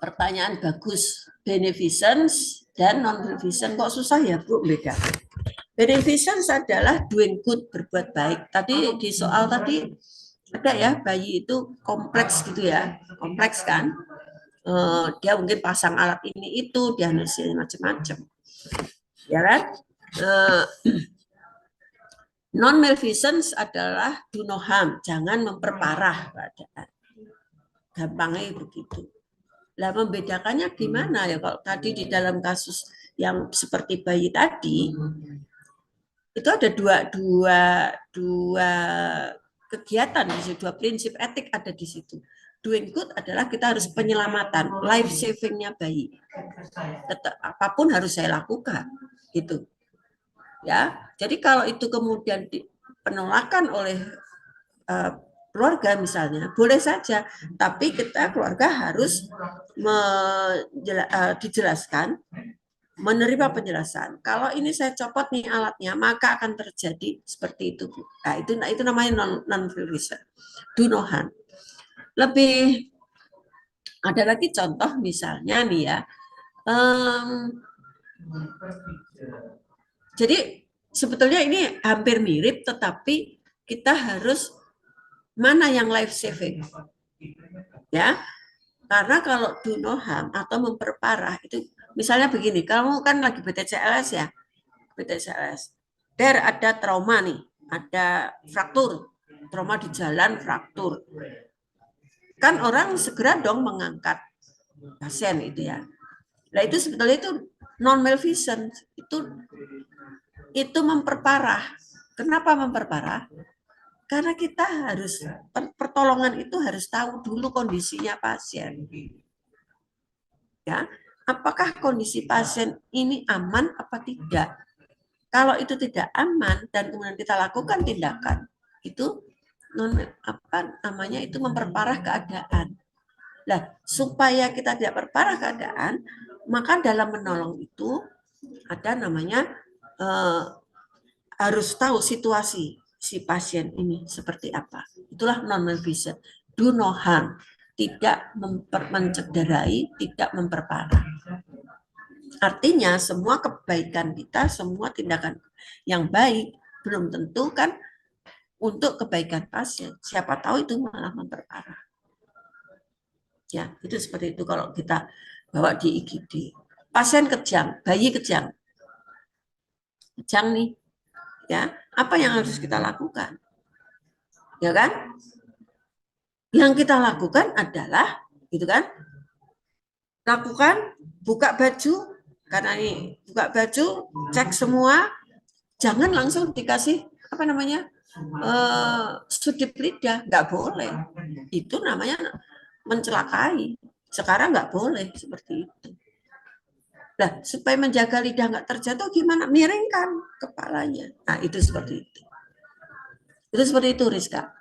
Pertanyaan bagus. Beneficence dan non-beneficence kok susah ya Bu beda. Beneficence adalah doing good, berbuat baik. Tadi di soal tadi ada ya, bayi itu kompleks gitu ya, kompleks kan. Dia mungkin pasang alat ini itu, diagnosis macam-macam, ya kan. Non-malfeasance adalah do no harm, jangan memperparah keadaan. Gampangnya begitu. Lah membedakannya gimana ya? Kalau tadi di dalam kasus yang seperti bayi tadi, itu ada dua kegiatan di situ, dua prinsip etik ada di situ. Doing good adalah kita harus penyelamatan, life savingnya bayi. Tetap apapun harus saya lakukan, gitu. Ya, jadi kalau itu kemudian penolakan oleh keluarga misalnya, boleh saja, tapi kita keluarga harus dijelaskan, menerima penjelasan. Kalau ini saya copot nih alatnya, maka akan terjadi seperti itu. Nah, itu namanya non-revision. Do no harm. Lebih ada lagi contoh misalnya nih ya. Jadi sebetulnya ini hampir mirip, tetapi kita harus mana yang life saving, ya. Karena kalau do no harm atau memperparah itu, misalnya begini, kamu kan lagi BTCLS ya, BTCLS, ada trauma nih, ada fraktur, trauma di jalan, fraktur, kan orang segera dong mengangkat pasien itu ya. Nah itu sebetulnya itu non malfeasance, itu memperparah. Kenapa memperparah? Karena kita harus, pertolongan itu harus tahu dulu kondisinya pasien. Ya, apakah kondisi pasien ini aman apa tidak? Kalau itu tidak aman dan kemudian kita lakukan tindakan, itu itu memperparah keadaan. Nah, supaya kita tidak perparah keadaan, maka dalam menolong itu ada namanya harus tahu situasi si pasien ini seperti apa. Itulah non-malfeasance. Do no harm. Tidak mencederai, tidak memperparah. Artinya semua kebaikan kita, semua tindakan yang baik belum tentu kan untuk kebaikan pasien. Siapa tahu itu malah memperparah. Ya, itu seperti itu kalau kita bawa di IGD. Pasien kejang, bayi kejang. Kejang nih. Ya, apa yang harus kita lakukan? Ya kan? Yang kita lakukan adalah gitu kan? Lakukan buka baju, karena ini buka baju, cek semua, jangan langsung dikasih apa namanya? Sudip lidah, nggak boleh. Itu namanya mencelakai. Sekarang nggak boleh seperti itu. Nah, supaya menjaga lidah nggak terjatuh gimana? Miringkan kepalanya. Nah, itu seperti itu. Itu seperti itu, Rizka.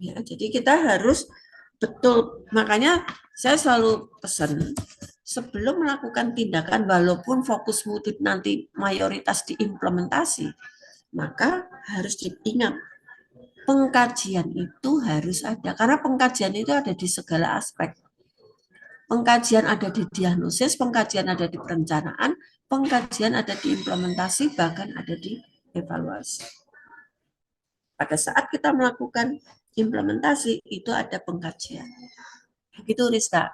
Ya, jadi kita harus betul. Makanya saya selalu pesan, sebelum melakukan tindakan, walaupun fokus motif nanti mayoritas diimplementasi, maka harus diingat, pengkajian itu harus ada. Karena pengkajian itu ada di segala aspek. Pengkajian ada di diagnosis, pengkajian ada di perencanaan, pengkajian ada di implementasi, bahkan ada di evaluasi. Pada saat kita melakukan implementasi, itu ada pengkajian. Begitu, Rizka.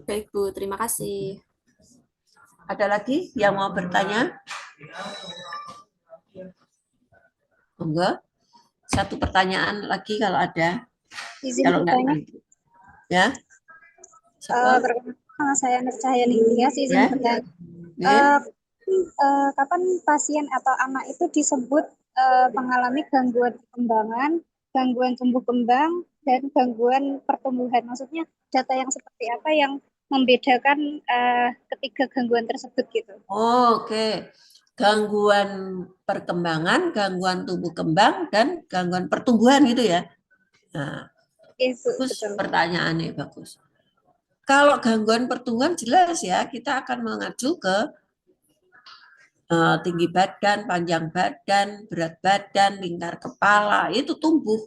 Baik, Bu. Terima kasih. Ada lagi yang mau bertanya? Enggak? Satu pertanyaan lagi kalau ada. Izin Kalau enggak, bertanya. nanti. Ya. Perkenalkan, saya Nur Cahaya Ningtyas, izin Ya. bertanya. Kapan pasien atau anak itu disebut mengalami gangguan perkembangan, gangguan tumbuh kembang, dan gangguan pertumbuhan? Maksudnya data yang seperti apa yang membedakan ketiga gangguan tersebut gitu? Oke. Gangguan perkembangan, gangguan tumbuh kembang, dan gangguan pertumbuhan gitu ya. Nah, bagus pertanyaannya, bagus. Kalau gangguan pertumbuhan jelas ya, kita akan mengacu ke tinggi badan, panjang badan, berat badan, lingkar kepala, itu tumbuh.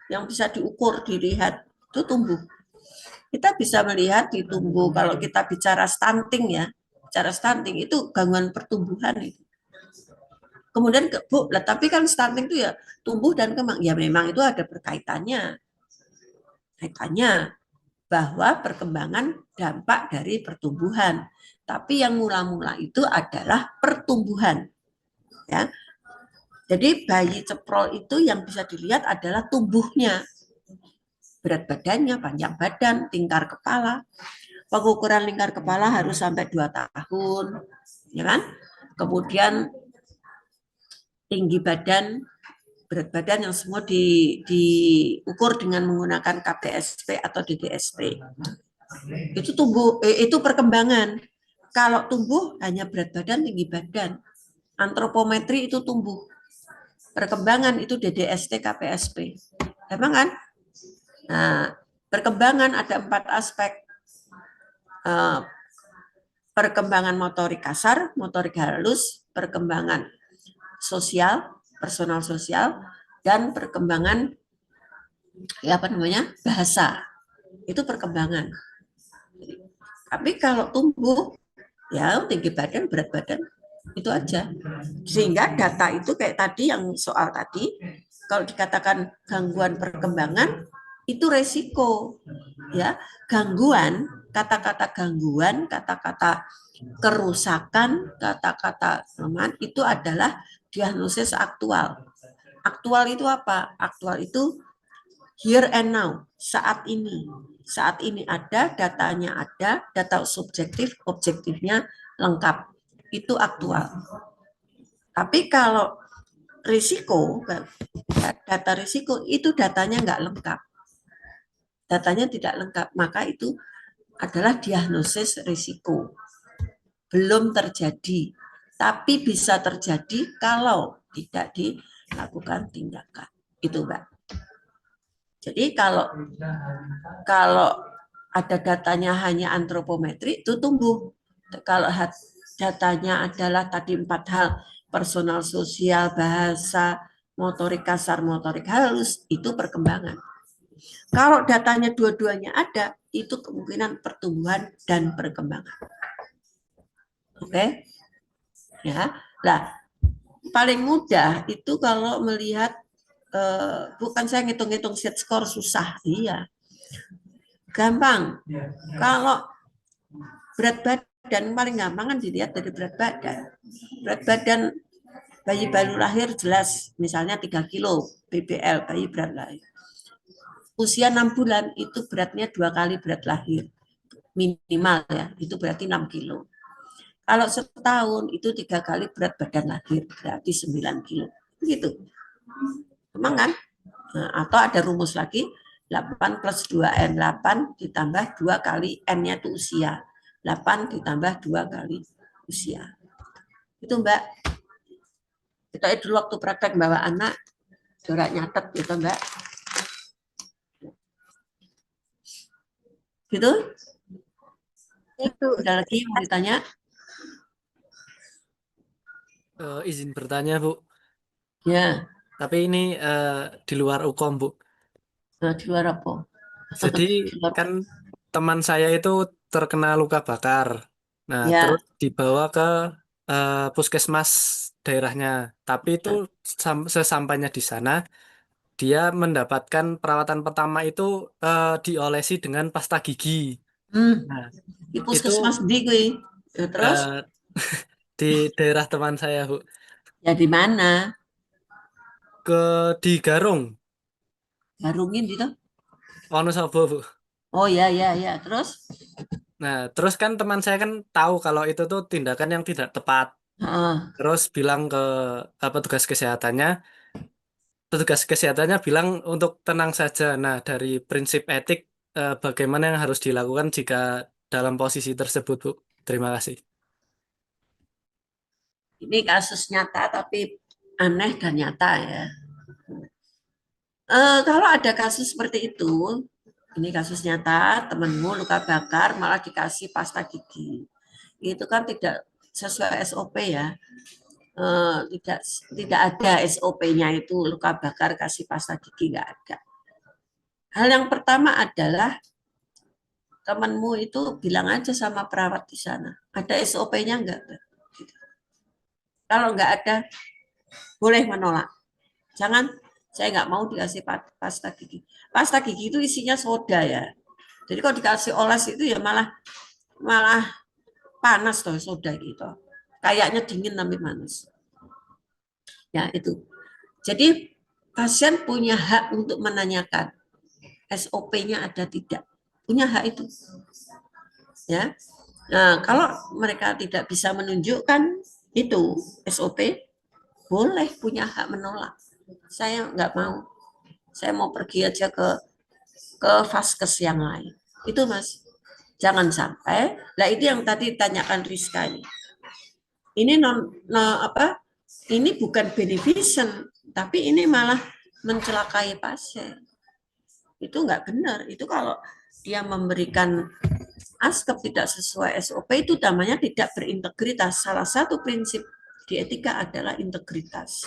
Yang bisa diukur, dilihat, itu tumbuh. Kita bisa melihat di tumbuh, kalau kita bicara stunting ya, bicara stunting itu gangguan pertumbuhan itu. Kemudian, Bu, tapi kan stunting itu ya tumbuh dan kembang. Ya memang itu ada berkaitannya. Kaitannya bahwa perkembangan dampak dari pertumbuhan. Tapi yang mula-mula itu adalah pertumbuhan. Ya. Jadi bayi ceprol itu yang bisa dilihat adalah tumbuhnya. Berat badannya, panjang badan, lingkar kepala. Pengukuran lingkar kepala harus sampai 2 tahun. Ya kan? Kemudian tinggi badan, berat badan yang semua diukur dengan menggunakan KPSP atau DDSP. Itu tumbuh, itu perkembangan. Kalau tumbuh hanya berat badan, tinggi badan. Antropometri itu tumbuh. Perkembangan itu DDST, KPSP. Emang kan? Nah, perkembangan ada 4 aspek. Perkembangan motorik kasar, motorik halus, perkembangan sosial, personal sosial, dan perkembangan bahasa. Itu perkembangan. Tapi kalau tumbuh, ya tinggi badan, berat badan, Itu aja. Sehingga data itu kayak tadi yang soal tadi, kalau dikatakan gangguan perkembangan itu resiko, ya. Gangguan, kata-kata gangguan, kata-kata kerusakan, kata-kata kelemahan itu adalah diagnosis aktual. Aktual itu apa? Aktual itu here and now, saat ini. Saat ini ada, datanya ada, data subjektif, objektifnya lengkap. Itu aktual. Tapi kalau risiko, data risiko itu datanya nggak lengkap. Datanya tidak lengkap, maka itu adalah diagnosis risiko. Belum terjadi, tapi bisa terjadi kalau tidak dilakukan tindakan. Itu, Mbak. Jadi kalau ada datanya hanya antropometri, itu tumbuh. Kalau datanya adalah tadi 4 hal, personal, sosial, bahasa, motorik kasar, motorik halus, itu perkembangan. Kalau datanya dua-duanya ada, itu kemungkinan pertumbuhan dan perkembangan. Oke? Ya. Nah, paling mudah itu kalau melihat bukan saya ngitung-ngitung set score susah, iya. Gampang. Kalau berat badan paling gampang kan dilihat dari berat badan. Berat badan bayi baru lahir jelas, misalnya 3 kilo BBL, bayi berat lahir. Usia 6 bulan itu beratnya 2 kali berat lahir. Minimal ya, itu berarti 6 kilo. Kalau setahun itu 3 kali berat badan lahir, berarti 9 kilo. Gitu. Emang kan? Nah, atau ada rumus lagi, 8 plus 2N, 8 ditambah 2 kali N-nya itu usia. 8 ditambah 2 kali usia. Itu, Mbak. Kita dulu waktu praktek bawa anak, corak nyatet gitu, Mbak. Gitu? Itu. Ada lagi yang mau ditanya? Izin bertanya, Bu. Ya. Tapi ini di luar UKOM, Bu. Nah, di luar apa? Jadi kan teman saya itu terkena luka bakar. Nah, Ya. terus dibawa ke puskesmas daerahnya. Tapi itu sesampainya di sana, dia mendapatkan perawatan pertama itu diolesi dengan pasta gigi. Nah, di puskesmas di gue. Terus di daerah teman saya, Bu. Ya di mana? Di Garung. Garungin gitu? Wonosobo, Bu. Oh ya ya ya. Terus? Nah, terus kan teman saya kan tahu kalau itu tuh tindakan yang tidak tepat. Terus bilang ke petugas kesehatannya bilang untuk tenang saja. Nah, dari prinsip etik bagaimana yang harus dilakukan jika dalam posisi tersebut, Bu? Terima kasih. Ini kasus nyata tapi aneh dan nyata ya. Kalau ada kasus seperti itu, ini kasus nyata, temenmu luka bakar malah dikasih pasta gigi. Itu kan tidak sesuai SOP ya. Tidak ada SOP-nya itu luka bakar kasih pasta gigi, nggak ada. Hal yang pertama adalah temanmu itu bilang aja sama perawat di sana, ada SOP-nya enggak? Kalau enggak ada, boleh menolak. Jangan, saya enggak mau dikasih pasta gigi. Pasta gigi itu isinya soda ya. Jadi kalau dikasih oles itu ya malah panas tuh soda gitu. Kayaknya dingin tapi panas. Ya itu. Jadi pasien punya hak untuk menanyakan SOP-nya ada tidak. Punya hak itu. Ya. Nah, kalau mereka tidak bisa menunjukkan itu SOP, boleh punya hak menolak. Saya nggak mau. Saya mau pergi aja ke vaskes yang lain. Itu Mas. Jangan sampai. Lah itu yang tadi ditanyakan Rizka ini. Ini ini bukan beneficent, tapi ini malah mencelakai pasien. Itu nggak benar. Itu kalau dia memberikan askep tidak sesuai SOP itu namanya tidak berintegritas. Salah satu prinsip di etika adalah integritas.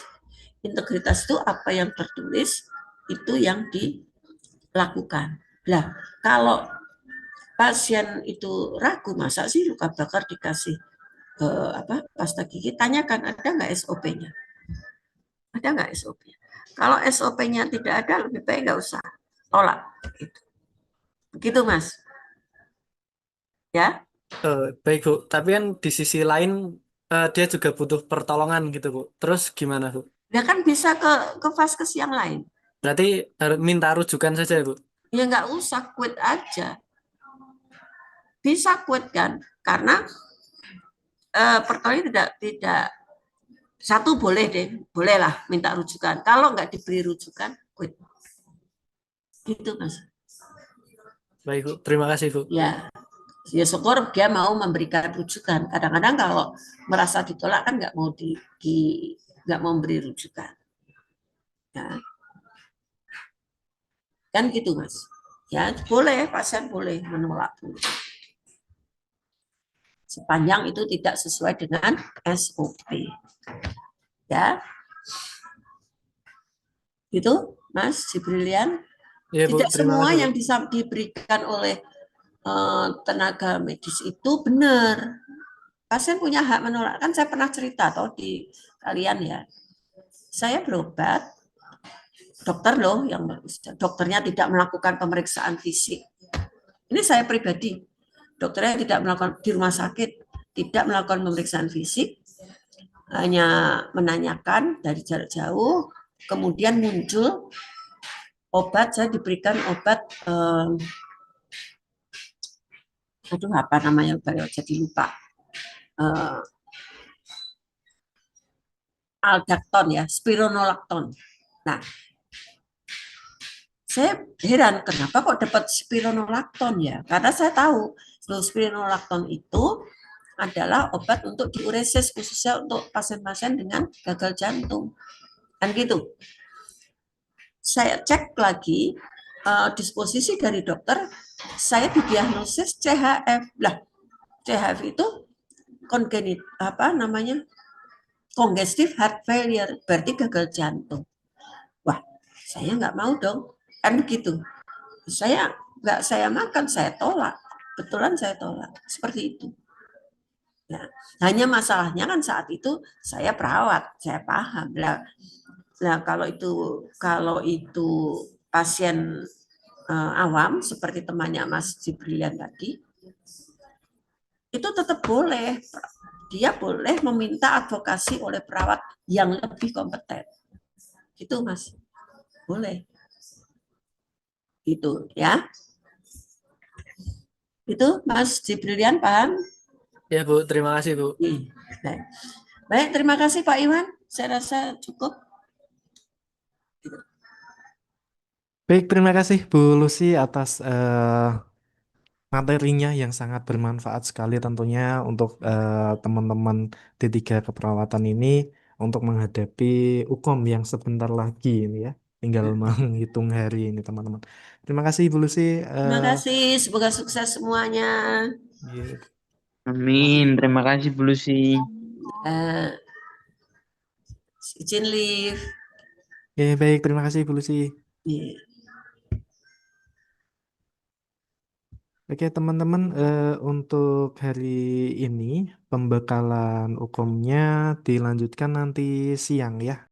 Integritas itu apa yang tertulis itu yang dilakukan. Nah, kalau pasien itu ragu, masa sih luka bakar dikasih pasta gigi, tanyakan ada nggak SOP-nya. Ada nggak SOP? Kalau SOP-nya tidak ada, lebih baik nggak usah, tolak. Begitu Mas. Ya. Baik Bu, tapi kan di sisi lain dia juga butuh pertolongan gitu Bu. Terus gimana Bu? Dia kan bisa ke vaskes yang lain. Berarti harus minta rujukan saja Bu? Ya nggak usah, quit aja. Bisa quit kan, karena pertolongan tidak satu boleh deh, bolehlah minta rujukan. Kalau nggak diberi rujukan, quit. Gitu Mas. Baik Bu, terima kasih Bu. Ya, ya syukur dia mau memberikan rujukan. Kadang-kadang kalau merasa ditolak kan nggak mau nggak mau memberi rujukan. Ya. Kan gitu Mas. Ya boleh, pasien boleh menolak dulu. Sepanjang itu tidak sesuai dengan SOP. Ya. Gitu Mas Jibrilian. Ya, Bu, Tidak terima semua kasih Bu. yang diberikan oleh tenaga medis itu benar. Pasien punya hak menolak. Kan saya pernah cerita toh di kalian ya. Saya berobat, dokter loh yang dokternya tidak melakukan pemeriksaan fisik. Ini saya pribadi. Dokternya tidak melakukan di rumah sakit, tidak melakukan pemeriksaan fisik, hanya menanyakan dari jarak jauh, kemudian muncul obat, saya diberikan obat aduh apa namanya jadi lupa, aldacton ya, spironolacton. Nah, saya heran kenapa kok dapat spironolacton ya? Karena saya tahu spironolacton itu adalah obat untuk diuresis khususnya untuk pasien-pasien dengan gagal jantung. Kan gitu. Saya cek lagi disposisi dari dokter, saya didiagnosis CHF. Lah, CHF itu kongenit apa namanya? Congestive heart failure, berarti gagal jantung. Wah, saya nggak mau dong. Kan begitu. Saya makan, saya tolak. Betulan saya tolak. Seperti itu. Ya, hanya masalahnya kan saat itu saya perawat, saya paham. Nah, kalau itu pasien awam seperti temannya Mas Jibrilian tadi, itu tetap boleh. Dia boleh meminta advokasi oleh perawat yang lebih kompeten. Gitu Mas. Boleh. Itu ya. Itu Mas Jibrilian paham? Ya Bu, terima kasih Bu. Baik, terima kasih Pak Iwan. Saya rasa cukup. Baik, terima kasih Bu Lucy atas materinya yang sangat bermanfaat sekali tentunya untuk teman-teman D3 keperawatan ini untuk menghadapi UKOM yang sebentar lagi ini ya. Tinggal menghitung hari ini teman-teman. Terima kasih Bu Lucy. Terima kasih, semoga sukses semuanya. Iya. Amin. Terima kasih Bu Lucy. Izin live. Oke, baik, terima kasih Bu Lucy. Iya. Oke teman-teman, untuk hari ini pembekalan UKOM-nya dilanjutkan nanti siang ya.